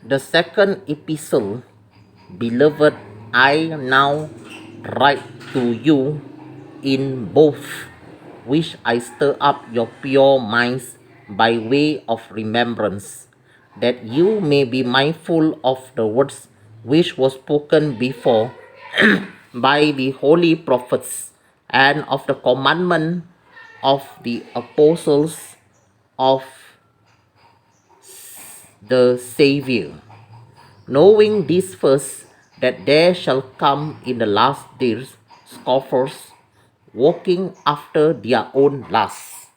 The second epistle, beloved, I now write to you in both, which I stir up your pure minds by way of remembrance, that you may be mindful of the words which were spoken before by the holy prophets, and of the commandment of the apostles of the Savior. Knowing this first, that there shall come in the last days scoffers, walking after their own lusts,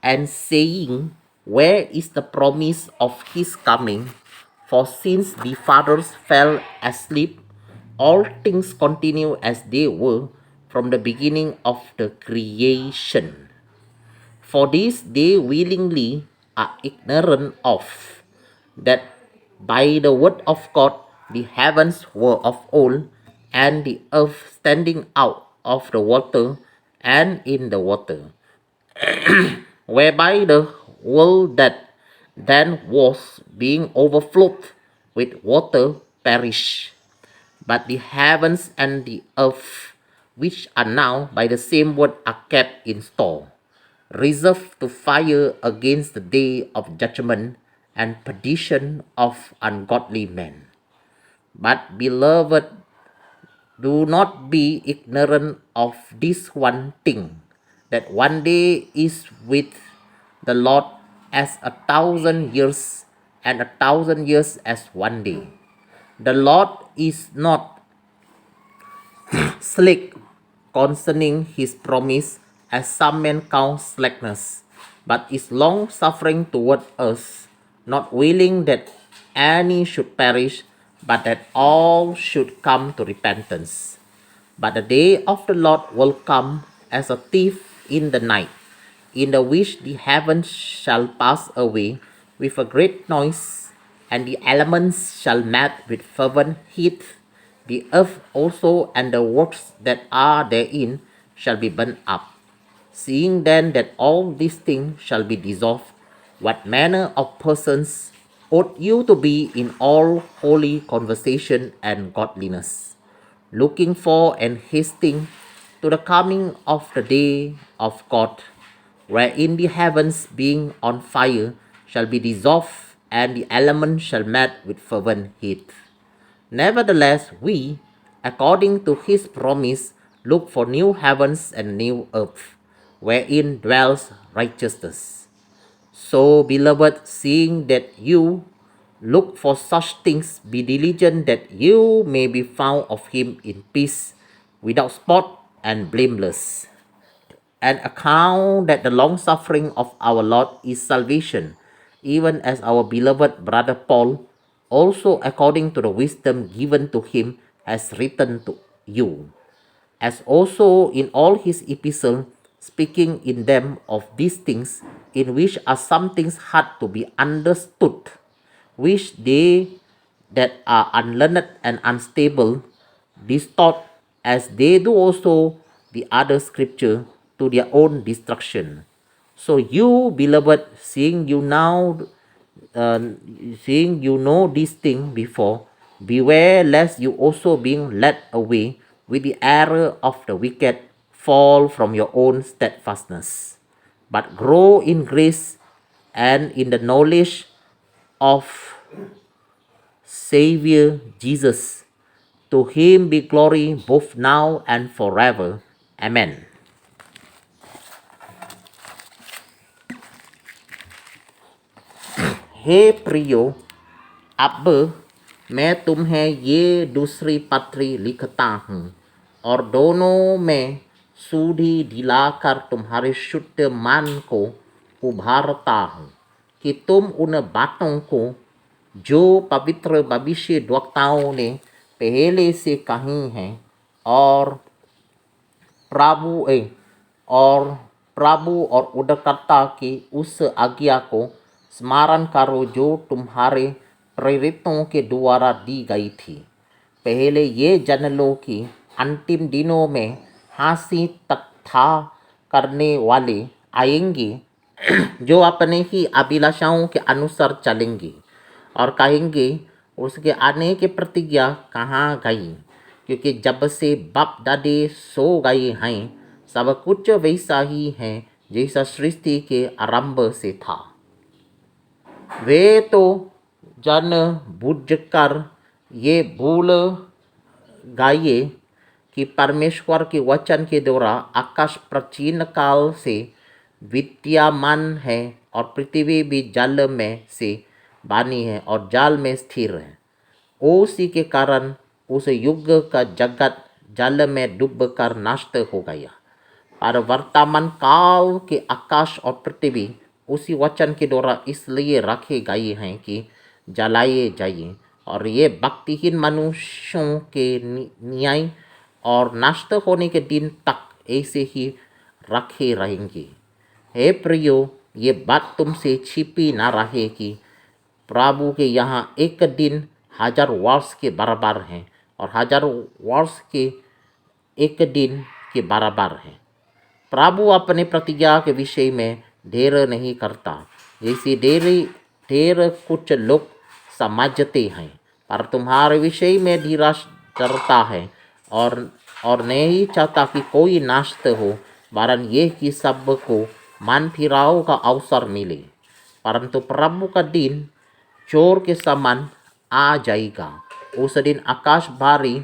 and saying, where is the promise of his coming? For since the fathers fell asleep, all things continue as they were from the beginning of the creation. For this they willingly are ignorant of, that by the word of God the heavens were of old, and the earth standing out of the water and in the water, whereby the world that then was, being overflowed with water, perished. But the heavens and the earth, which are now by the same word, are kept in store, reserved to fire against the day of judgment and perdition of ungodly men. But, beloved, do not be ignorant of this one thing, that one day is with the Lord as 1,000 years, and 1,000 years as one day. The Lord is not slack concerning his promise, as some men count slackness, but is long suffering toward us, not willing that any should perish, but that all should come to repentance. But the day of the Lord will come as a thief in the night, in the which the heavens shall pass away with a great noise, and the elements shall melt with fervent heat. The earth also and the works that are therein shall be burnt up. Seeing then that all these things shall be dissolved, what manner of persons ought you to be in all holy conversation and godliness, looking for and hasting to the coming of the day of God, wherein the heavens being on fire shall be dissolved, and the elements shall melt with fervent heat. Nevertheless, we, according to his promise, look for new heavens and new earth, wherein dwells righteousness. So, beloved, seeing that you look for such things, be diligent that you may be found of him in peace, without spot and blameless. And account that the long suffering of our Lord is salvation, even as our beloved brother Paul, also according to the wisdom given to him, has written to you, as also in all his epistles, speaking in them of these things, in which are some things hard to be understood, which they that are unlearned and unstable distort, as they do also the other scripture, to their own destruction. So you, beloved, seeing you know this thing before, beware lest you also, being led away with the error of the wicked, fall from your own steadfastness, but grow in grace and in the knowledge of Savior Jesus. To him be glory both now and forever. Amen. हे प्रियो, अब मैं तुम्हें ये दूसरी पत्री लिखता हूँ, और दोनों में सुधि दिलाकर तुम्हारे शुद्ध मन को उभारता हूँ, कि तुम उन बातों को जो पवित्र भविष्यद्वक्ताओं ने पहले से कही हैं, और प्रभु और उद्धारकर्ता की उस आज्ञा को स्मरण करो, जो तुम्हारे प्रेरितों के द्वारा दी गई थी। पहले ये जान लो कि अंतिम दिनों में हंसी तथा करने वाले आएंगे, जो अपने ही अभिलाषाओं के अनुसार चलेंगे और कहेंगे उसके आने की प्रतिज्ञा कहाँ गई, क्योंकि जब से बाप दादे सो गए हैं सब कुछ वैसा ही है जैसा सृष्टि के आरंभ से था। वे तो जन बूझकर ये भूल गए कि परमेश्वर के वचन के द्वारा आकाश प्राचीन काल से विद्यमान है और पृथ्वी भी जल में से बनी है और जल में स्थिर है। उसी के कारण उस युग का जगत जल में डूब कर नष्ट हो गया, और वर्तमान काल के आकाश और पृथ्वी उसी वचन के द्वारा इसलिए रखे गए हैं कि जलाए जाइए, और ये भक्तिहीन मनुष्यों के न्याय और नष्ट होने के दिन तक ऐसे ही रखे रहेंगे। हे प्रियो, ये बात तुमसे छिपी ना रहे कि प्रभु के यहाँ एक दिन 1000 वर्ष के बराबर है और 1000 वर्ष के एक दिन के बराबर है। प्रभु अपने प्रतिज्ञा के विषय में देर नहीं करता, जैसे देर कुछ लोग समझते हैं, पर तुम्हारे विषय में धीरज धरता है और नहीं चाहता कि कोई नष्ट हो, वरन ये कि सबको मन फिराव का अवसर मिले। परंतु प्रभु का दिन चोर के समान आ जाएगा। उस दिन आकाश भारी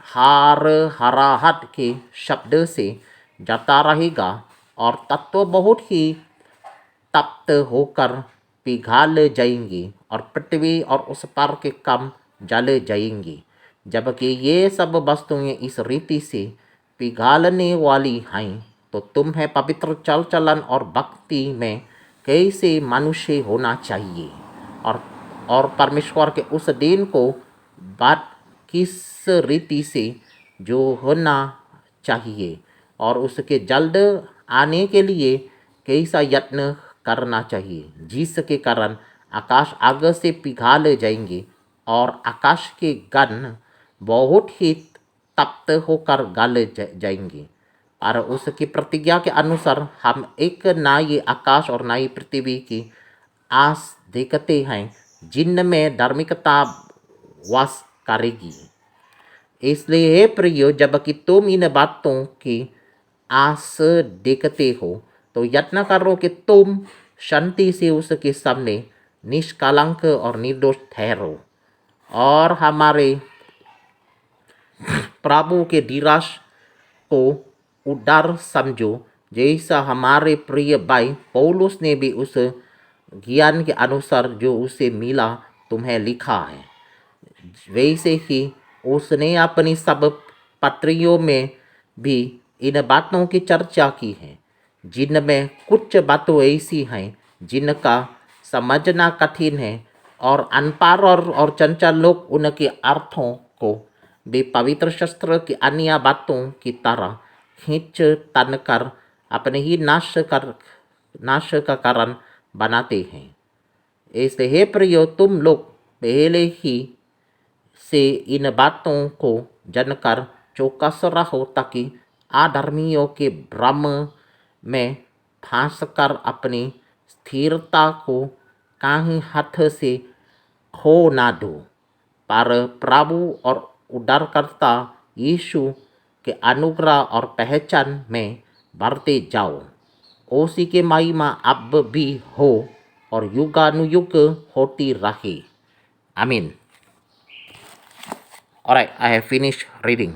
हराहट के शब्द से जाता रहेगा और तत्व बहुत ही तप्त होकर पिघल जाएंगी और पृथ्वी और उस पर के कम जल जाएंगी। जबकि ये सब वस्तुएं इस रीति से पिघलने वाली हैं, तो तुम्हें पवित्र चल चलन और भक्ति में कैसे मनुष्य होना चाहिए और परमेश्वर के उस दिन को बात किस रीति से जो होना चाहिए और उसके जल्द आने के लिए कैसा यत्न करना चाहिए, जिसके कारण आकाश आग से पिघल जाएंगे और आकाश के गण बहुत ही तप्त होकर गल जाएंगे। और उसकी प्रतिज्ञा के अनुसार हम एक नए आकाश और नई पृथ्वी की आस देखते हैं जिनमें धार्मिकता वास करेगी। इसलिए हे प्रियो, जबकि तुम इन बातों की आस देखते हो तो यत्न करो कि तुम शांति से उसके सामने निष्कलंक और निर्दोष ठहरो और हमारे प्रभु के धीरज को उदार समझो, जैसा हमारे प्रिय भाई पौलुस ने भी उस ज्ञान के अनुसार जो उसे मिला तुम्हें लिखा है। वैसे ही उसने अपनी सब पत्रियों में भी इन बातों की चर्चा की है, जिनमें कुछ बातें ऐसी हैं जिनका समझना कठिन है और अनपढ़ और चंचल लोग उनके अर्थों को भी पवित्र शास्त्र की अन्य बातों की तरह खींच तन कर अपने ही नाश का कारण बनाते हैं। ऐसे हे प्रियो, तुम लोग पहले ही से इन बातों को जानकर चौकस रहो, ताकि अधर्मियों के भ्रम में फंसकर अपनी स्थिरता को कहीं हाथ से खो ना दो, पर प्रभु और उद्धारकर्ता यीशु के अनुग्रह और पहचान में बढ़ते जाओ। उसी के महिमा अब भी हो और युगानुयुग होती रहे। आमीन। Alright, I have finished reading.